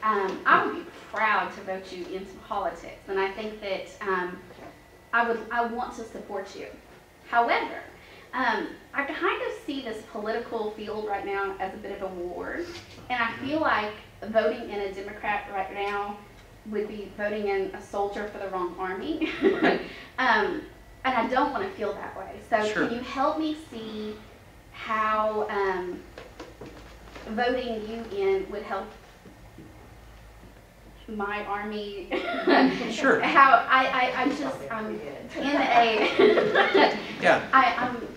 I would be proud to vote you into politics, and I think that I want to support you. However, I kind of see this political field right now as a bit of a war, and I feel like voting in a Democrat right now would be voting in a soldier for the wrong army. And I don't want to feel that way. So Sure. Can you help me see how voting you in would help my army? Sure. How I'm in a Yeah.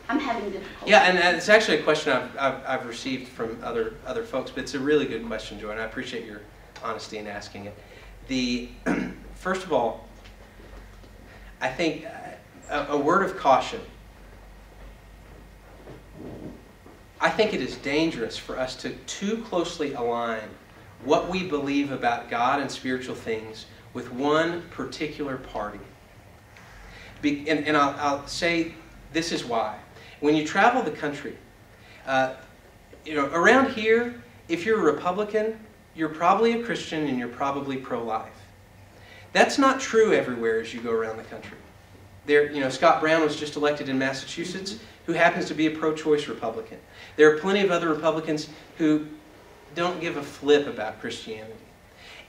I'm having difficulty. Yeah, and it's actually a question I've received from other folks, but it's a really good question, Joy, and I appreciate your honesty in asking it. First of all, I think a word of caution. I think it is dangerous for us to too closely align what we believe about God and spiritual things with one particular party. And I'll say this is why. When you travel the country, around here, if you're a Republican, you're probably a Christian and you're probably pro-life. That's not true everywhere as you go around the country. Scott Brown was just elected in Massachusetts, who happens to be a pro-choice Republican. There are plenty of other Republicans who don't give a flip about Christianity.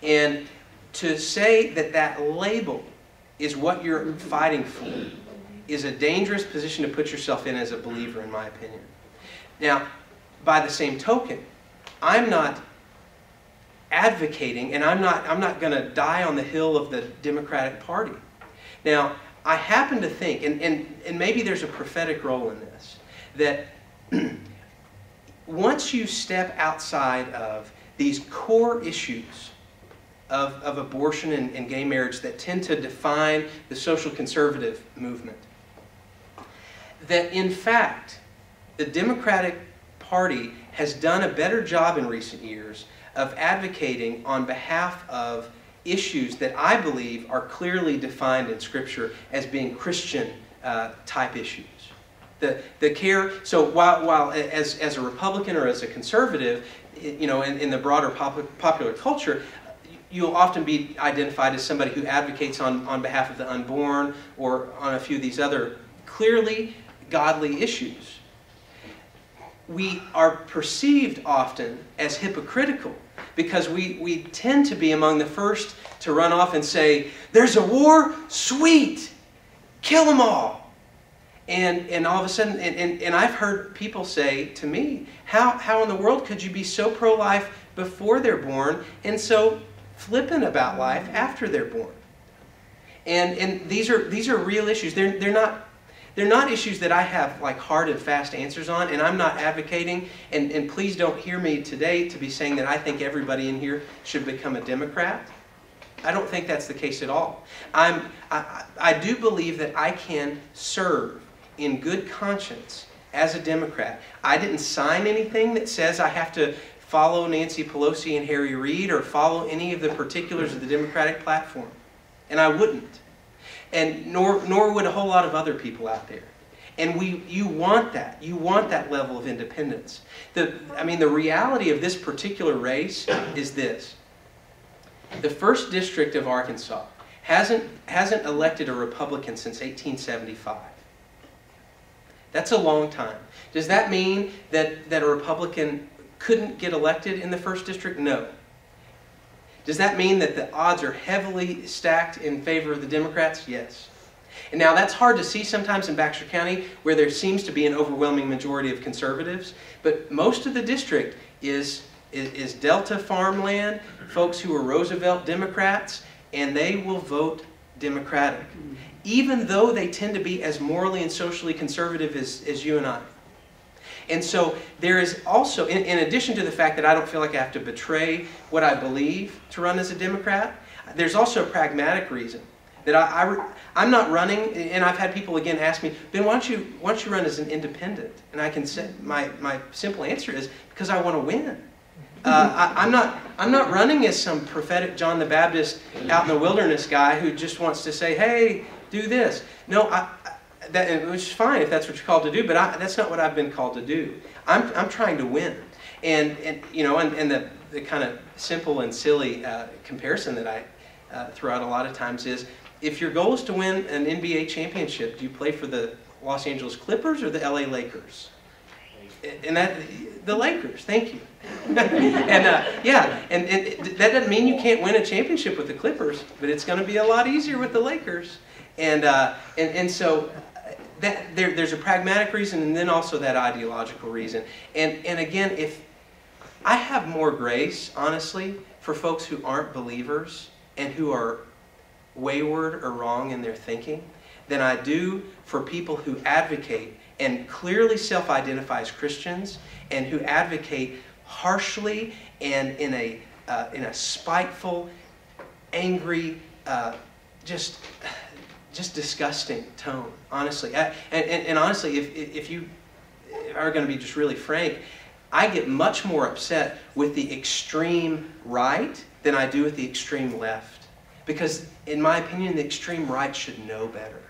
And to say that label is what you're fighting for is a dangerous position to put yourself in as a believer, in my opinion. Now, by the same token, I'm not advocating, and I'm not going to die on the hill of the Democratic Party. Now, I happen to think, and maybe there's a prophetic role in this, that once you step outside of these core issues of abortion and gay marriage that tend to define the social conservative movement, that in fact the Democratic Party has done a better job in recent years of advocating on behalf of issues that I believe are clearly defined in Scripture as being Christian type issues. So while as a Republican or as a conservative, in the broader popular culture, you'll often be identified as somebody who advocates on behalf of the unborn or on a few of these other clearly godly issues. We are perceived often as hypocritical because we tend to be among the first to run off and say, there's a war? Sweet! Kill them all! And all of a sudden, and I've heard people say to me, how in the world could you be so pro-life before they're born and so flippant about life after they're born? And these are real issues. They're not issues that I have like hard and fast answers on, and I'm not advocating, and please don't hear me today to be saying that I think everybody in here should become a Democrat. I don't think that's the case at all. I do believe that I can serve in good conscience as a Democrat. I didn't sign anything that says I have to follow Nancy Pelosi and Harry Reid or follow any of the particulars of the Democratic platform. And I wouldn't. And nor would a whole lot of other people out there. And you want that. You want that level of independence. The reality of this particular race is this. The 1st District of Arkansas hasn't elected a Republican since 1875. That's a long time. Does that mean that a Republican couldn't get elected in the 1st District? No. Does that mean that the odds are heavily stacked in favor of the Democrats? Yes. And now that's hard to see sometimes in Baxter County where there seems to be an overwhelming majority of conservatives, but most of the district is Delta farmland, folks who are Roosevelt Democrats, and they will vote Democratic, even though they tend to be as morally and socially conservative as you and I. And so there is also, in addition to the fact that I don't feel like I have to betray what I believe to run as a Democrat, there's also a pragmatic reason that I'm not running, and I've had people again ask me, Ben, why don't you run as an independent? And I can say, my simple answer is, because I want to win. I'm not running as some prophetic John the Baptist out in the wilderness guy who just wants to say, hey, do this. No, which is fine if that's what you're called to do, but that's not what I've been called to do. I'm trying to win, and the kind of simple and silly comparison that I throw out a lot of times is, if your goal is to win an NBA championship, do you play for the Los Angeles Clippers or the LA Lakers? And the Lakers, thank you. And that doesn't mean you can't win a championship with the Clippers, but it's going to be a lot easier with the Lakers. And so there's a pragmatic reason, and then also that ideological reason. And again, if I have more grace, honestly, for folks who aren't believers and who are wayward or wrong in their thinking than I do for people who advocate and clearly self-identify as Christians, and who advocate harshly and in a spiteful, angry, just disgusting tone. Honestly, and honestly, if you are going to be just really frank, I get much more upset with the extreme right than I do with the extreme left, because in my opinion, the extreme right should know better.